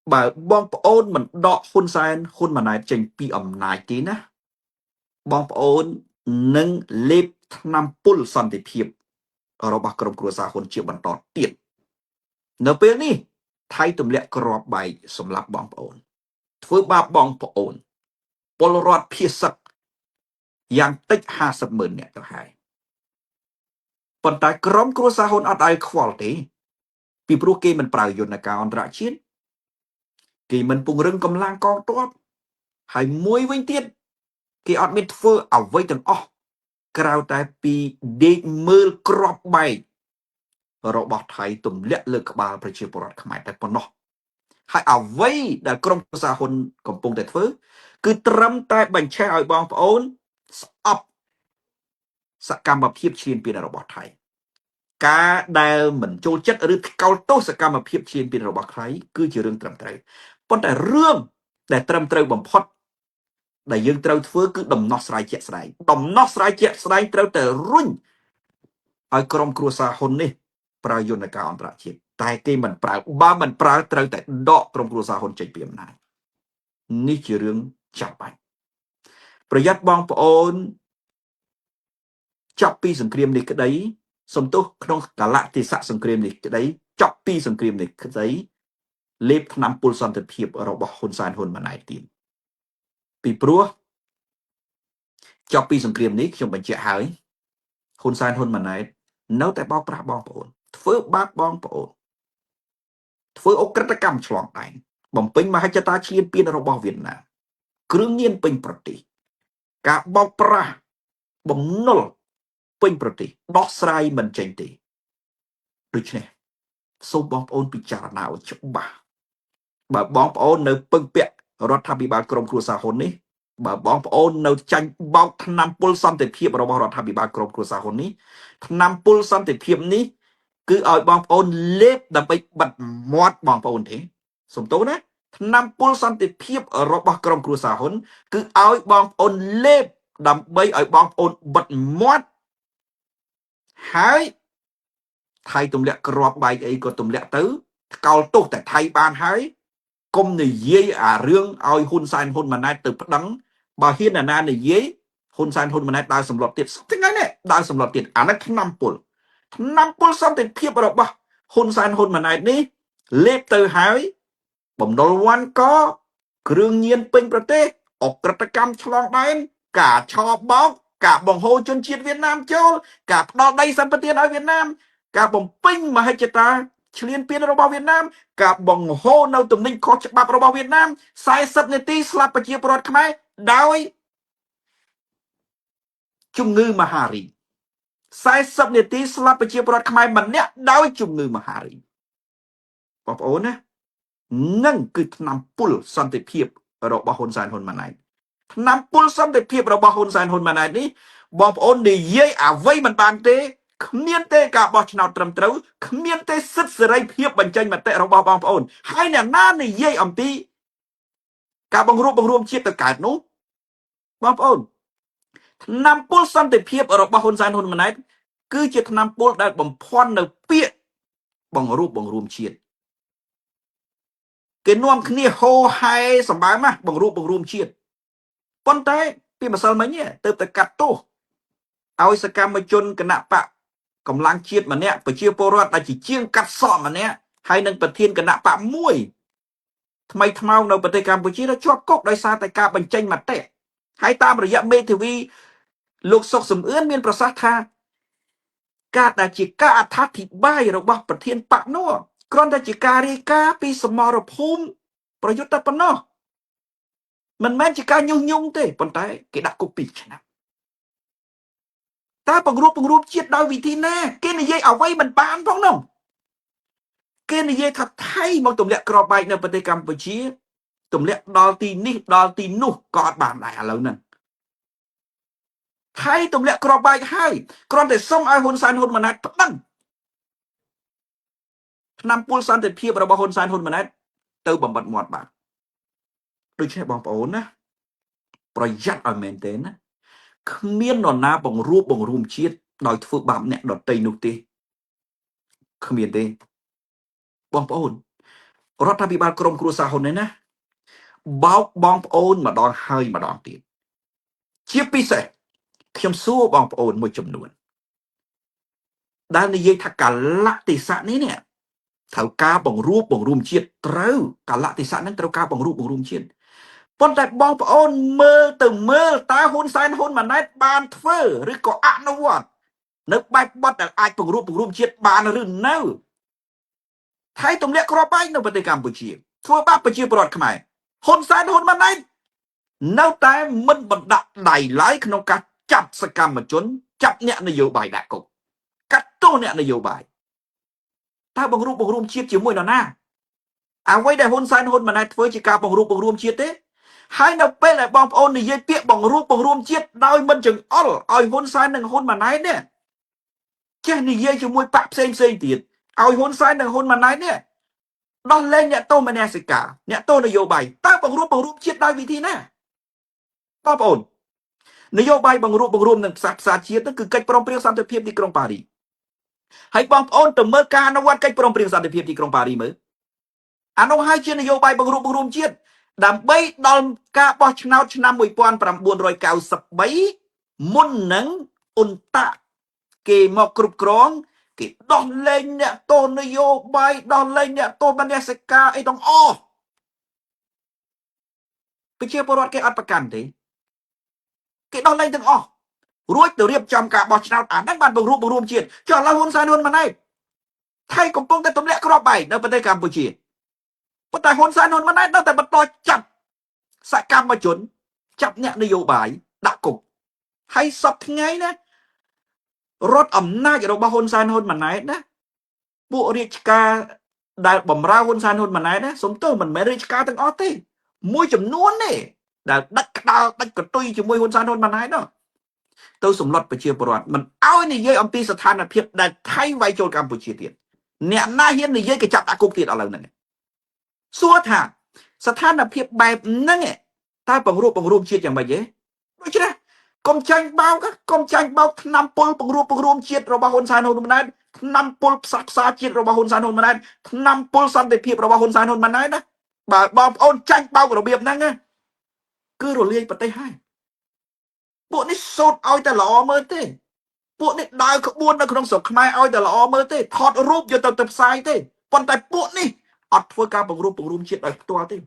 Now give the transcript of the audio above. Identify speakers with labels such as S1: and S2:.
S1: bà bong ôn mình đọ hôn san hôn mà này trình pi ẩm nai tí nè bong ôn nâng lếp năm pul san thì phiệp ở bà cầm cua sa hôn chịu bắn tọt tiệt nợពេលនេះថៃទម្លាក់គ្រាប់បែកសម្រាប់បងប្អូនធ្វើបាបបងប្អូនពលរដ្ឋភៀសសឹកយ៉ាងតិច50,000នាក់ទៅហើយប៉ុន្តែក្រុមគ្រួសារហ៊ុនអត់ឲ្យខ្វល់ទេពីព្រោះគេមិនប្រើយន្តការអន្តរជាតិគេមិនពង្រឹងកម្លាំងកងទ័ពហើយមួយវិញទៀតគេអត់មានធ្វើអ្វីទាំងអស់ក្រៅតែពីដេកមើលគ្រាប់បែករបស់ថៃទម្លាក់លើក្បាលប្រជាពលរដ្ឋខ្មែរតែប៉ុណ្ណោះហើយអ្វីដែលក្រុមប្រឹក្សាហ៊ុនកំពុងតែធ្វើគឺត្រឹមតែបញ្ឆេះឲ្យបងប្អូនស្អប់សកម្មភាពឈ្លានពានរបស់ថៃការដែលមិនចូលចិត្តឬថ្កោលទោសសកម្មភាពឈ្លានពានរបស់ថៃគឺជារឿងត្រឹមត្រូវប៉ុន្តែរឿងដែលត្រឹមត្រូវបំផុតដែលយើងត្រូវធ្វើគឺដំណោះស្រាយជាក់ស្ដែងដំណោះស្រាយជាក់ស្ដែងត្រូវតែរុញឲ្យក្រុមគ្រួសារហ៊ុននេះប្រើយន្តការអន្តរជាតិតែគេមិនប្រើបើមិនប្រើត្រូវតែដកក្រុមគ្រួសារហ៊ុនចេញពីអំណាចនេះជារឿងចាំបាច់ប្រយ័ត្នបងប្អូនចាប់ពីសង្គ្រាមនេះក្តីសំទោសក្នុងកលៈទេសៈសង្គ្រាមនេះក្តីចាប់ពីសង្គ្រាមនេះក្តីលេបថ្នាំពុលសន្តិភាពរបស់ហ៊ុនសែនហ៊ុនម៉ាណែតទៀតពីព្រោះចាប់ពីសង្គ្រាមនេះខ្ញុំបញ្ជាក់ហើយហ៊ុនសែនហ៊ុនម៉ាណែតនៅតែបោកប្រាស់បងប្អូនធ្វើបាបបងប្អូនធ្វើអក្រិតកម្មឆ្លងដែនបំពេញមហិច្ឆតាឈ្លានពានរបស់វៀតណាមគ្រឿងញៀនពេញប្រទេសការបោកប្រាស់បំណុលពេញប្រទេសដោះស្រាយមិនចេញទេដូច្នេះសូមបងប្អូនពិចារណាឲ្យច្បាស់បើបងប្អូននៅពឹងពាក់រដ្ឋាភិបាលក្រមគ្រួសារហ៊ុននេះបើបងប្អូននៅចាញ់បោកថ្នាំពុលសន្តិភាពរបស់រដ្ឋាភិបាលក្រមគ្រួសារហ៊ុននេះថ្នាំពុលសន្តិភាពនេះគឺឲ្យបងប្អូនលេបដើម្បីបិទមាត់បងប្អូនទេសំទោសណាថ្នាំពុលសន្តិភាពរបស់ក្រមគ្រួសារហ៊ុនគឺឲ្យបងប្អូនលេបដើម្បីឲ្យបងប្អូនបិទមាត់ហើយថៃទម្លាក់គ្រាប់បែកអីក៏ទម្លាក់ទៅកោលទោសតែថៃបានហើយកុំនិយាយអារឿងឲ្យហ៊ុនសែនហ៊ុនម៉ាណែតទៅប្តឹងបើហ៊ានអាណានិយាយហ៊ុនសែនហ៊ុនម៉ាណែតដើរសម្លុតទៀតថ្ងៃនេះដើរសម្លុតទៀតអានេះថ្នាំពុលសន្តិភាពរបស់ហ៊ុនសែនហ៊ុនម៉ាណែតនេះលេបទៅហើយបំណុលវ៉ាន់កគ្រឿងញៀនពេញប្រទេសអក្រិតកម្មឆ្លងដែនការឆោបោកការបង្ហូរជនជាតិវៀតណាមចូលការផ្ដាល់ដីសម្បត្តិឲ្យវៀតណាមការបំពេញមហិច្ឆតាឈ្លានពានរបស់វៀតណាមការបង្ហូរនៅទំនិញខុសច្បាប់របស់វៀតណាម40នាទីស្លាប់ប្រជាពលរដ្ឋខ្មែរដោយជំងឺមហារីក40នាទីស្លាប់ប្រជាពលរដ្ឋខ្មែរម្នាក់ដោយជំងឺមហារីកបងប្អូនណានឹងគឺថ្នាំពុលសន្តិភាពរបស់ហ៊ុនសែនហ៊ុនម៉ាណែតថ្នាំពុលសន្តិភាពរបស់ហ៊ុនសែនហ៊ុនម៉ាណែតនេះបងប្អូននិយាយអ្វីមិនបានទេគ្មានទេការបោះឆ្នោតត្រឹមត្រូវគ្មានទេសិទ្ធិសេរីភាពបញ្ចេញមតិរបស់បងប្អូនហើយអ្នកណានិយាយអំពីការបង្រួបបង្រួមជាតិទៅកើតនោះបងប្អូនថ្នាំពុលសន្តិភាពរបស់ហ៊ុនសែនហ៊ុនម៉ាណែតគឺជាថ្នាំពុលដែលបំភាន់នៅពាក្យបង្រួបបង្រួមជាតិគេនាំគ្នាហោហែសម្បើមណាបង្រួបបង្រួមជាតិប៉ុន្តែពីម្សិលមិញទៅតែកាត់ទោសឲ្យសកម្មជនគណៈបកកម្លាំងជាតិម្នាក់ប្រជាពលរដ្ឋដែលជាជាងកាត់សក់ម្នាក់ហើយនឹងប្រធានគណៈបកមួយថ្មីថ្មោងនៅប្រទេសកម្ពុជាដែលជាប់គុកដោយសារតែការបញ្ចេញមតិហើយតាមរយៈមេធាវីលោកសុកសំអឿនមានប្រសាសន៍ថាការដែលជាការអត្ថាធិប្បាយរបស់ប្រធានបកនោះគ្រាន់តែជាការរាយការណ៍ពីសមរភូមិប្រយុទ្ធតែប៉ុណ្ណោះមិនមែនជាការញុះញង់ទេប៉ុន្តែគេដាក់គុក2ឆ្នាំតើបង្រួបបង្រួមជាតិដោយវិធីណាគេនិយាយអ្វីមិនបានផងនោះគេនិយាយថាថៃមកទម្លាក់គ្រាប់បែកនៅប្រទេសកម្ពុជាទម្លាក់ដល់ទីនេះដល់ទីនោះក៏អត់បានដែរឥឡូវហ្នឹងថៃទម្លាក់គ្រាប់បែកហើយគ្រាន់តែសុំឲ្យហ៊ុនសែនហ៊ុនម៉ាណែតប្តឹងថ្នាំពុលសន្តិភាពរបស់ហ៊ុនសែនហ៊ុនម៉ាណែតទៅបំបត្តិមាត់បាទដូច្នេះបងប្អូនណាប្រយ័ត្នឲ្យមែនទេណាគ្មាននរណាបង្រួបបង្រួមជាតិដោយធ្វើបាបអ្នកដទៃនោះទេគ្មានទេបងប្អូន រដ្ឋាភិបាលក្រមគ្រួសារហ៊ុននេះណាបោកបងប្អូនម្ដងហើយម្ដងទៀតជាពិសេសខ្ញុំសួរបងប្អូនមួយចំនួនដែលនិយាយថាកលៈទេសៈនេះត្រូវការបង្រួបបង្រួមជាតិត្រូវកលៈទេសៈហ្នឹងត្រូវការបង្រួបបង្រួមជាតិប៉ុន្តែបងប្អូនមើលតើហ៊ុនសែនហ៊ុនម៉ាណែតបានធ្វើឬក៏អនុវត្តនៅបែបបទដែលអាចបង្រួបបង្រួមជាតិបានឬនៅថៃទម្លាក់គ្រាប់បែកនៅប្រទេសកម្ពុជាធ្វើបាបប្រជាពលរដ្ឋខ្មែរហ៊ុនសែនហ៊ុនម៉ាណែតនៅតែមិនបណ្ដាក់ដៃឡើយក្នុងការចាប់សកម្មជនចាប់អ្នកនយោបាយដាក់គុកកាត់ទោសអ្នកនយោបាយតើបង្រួបបង្រួមជាតិជាមួយនរណាអ្វីដែលហ៊ុនសែនហ៊ុនម៉ាណែតធ្វើជាការបង្រួបបង្រួមជាតិទេហើយនៅពេលដែលបងប្អូននិយាយពាក្យបង្រួបបង្រួមជាតិដោយមិនចង្អុលឲ្យហ៊ុនសែននិងហ៊ុនម៉ាណែតនេះចេះនិយាយជាមួយបកផ្សេងទៀតឲ្យហ៊ុនសែននិងហ៊ុនម៉ាណែតនេះដោះលែងអ្នកទោសមនសិការអ្នកទោសនយោបាយតើបង្រួបបង្រួមជាតិដោយវិធីណាបងប្អូននយោបាយបង្រួបបង្រួមនឹងផ្សះផ្សាជាតិគឺកិច្ចព្រមព្រៀងសន្តិភាពទីក្រុងប៉ារីសហើយបងប្អូនទៅមើលការអនុវត្តកិច្ចព្រមព្រៀងសន្តិភាពទីក្រុងប៉ារីសមើលអានោះហើយជានយោបាយបង្រួបបង្រួមជាតិដើម្បីដល់ការបោះឆ្នោតឆ្នាំ1993មុននឹងអ៊ុនតាក់គេមកគ្រប់គ្រងគេដោះលែងអ្នកទោសនយោបាយដោះលែងអ្នកទោសមនសិការអីទាំងអស់ប្រជាពលរដ្ឋគេអត់ប្រកាន់ទេគេដោះលែងទាំងអស់រួចទៅរៀបចំការបោះឆ្នោតអាហ្នឹងបានបង្រួបបង្រួមជាតិចុះឥឡូវហ៊ុនសែនហ៊ុនម៉ាណែតថៃកំពុងតែទម្លាក់គ្រាប់បែកនៅប្រទេសកម្ពុជាប៉ុន្តែហ៊ុនសែនហ៊ុនម៉ាណែតនៅតែបន្តចាប់សកម្មជនចាប់អ្នកនយោបាយដាក់គុកហើយសពថ្ងៃណារដ្ឋអំណាចរបស់ហ៊ុនសែនហ៊ុនម៉ាណែតណាពួករាជការដែលបំរើហ៊ុនសែនហ៊ុនម៉ាណែតណាសុំទោសមិនមែនរាជការទាំងអស់ទេមួយចំនួនទេដែលដាច់ក្តាល់ដាច់កតុយជាមួយហ៊ុនសែនហ៊ុនម៉ាណែតនោះទៅសម្លុតប្រជាពលរដ្ឋមិនឲ្យនិយាយអំពីស្ថានភាពដែលថៃវាយចូលកម្ពុជាទៀតអ្នកណាហ៊ាននិយាយក៏ចាប់ដាក់គុកទៀតឥឡូវហ្នឹងសួរថាស្ថានភាពបែបហ្នឹងតើបង្រួបបង្រួមជាតិយ៉ាងម៉េចទេដូច្នេះកុំចាញ់បោកថ្នាំពុលបង្រួបបង្រួមជាតិរបស់ហ៊ុនសែនហ៊ុនម៉ាណែតថ្នាំពុលផ្សះផ្សាជាតិរបស់ហ៊ុនសែនហ៊ុនម៉ាណែតថ្នាំពុលសន្តិភាពរបស់ហ៊ុនសែនហ៊ុនម៉ាណែតណាបើបងប្អូនចាញ់បោករបៀបហ្នឹងគឺរលាយប្រទេសហើយពួកនេះសូត្រឲ្យតែល្អមើលទេពួកនេះដើរក្បួននៅក្នុងស្រុកខ្មែរឲ្យតែល្អមើលទេថតរូបយកទៅផ្សាយទេប៉ុន្តែពួកនេះអត់ធ្វើការបង្រួបបង្រួមជាតិដោយផ្ទាល់ទេ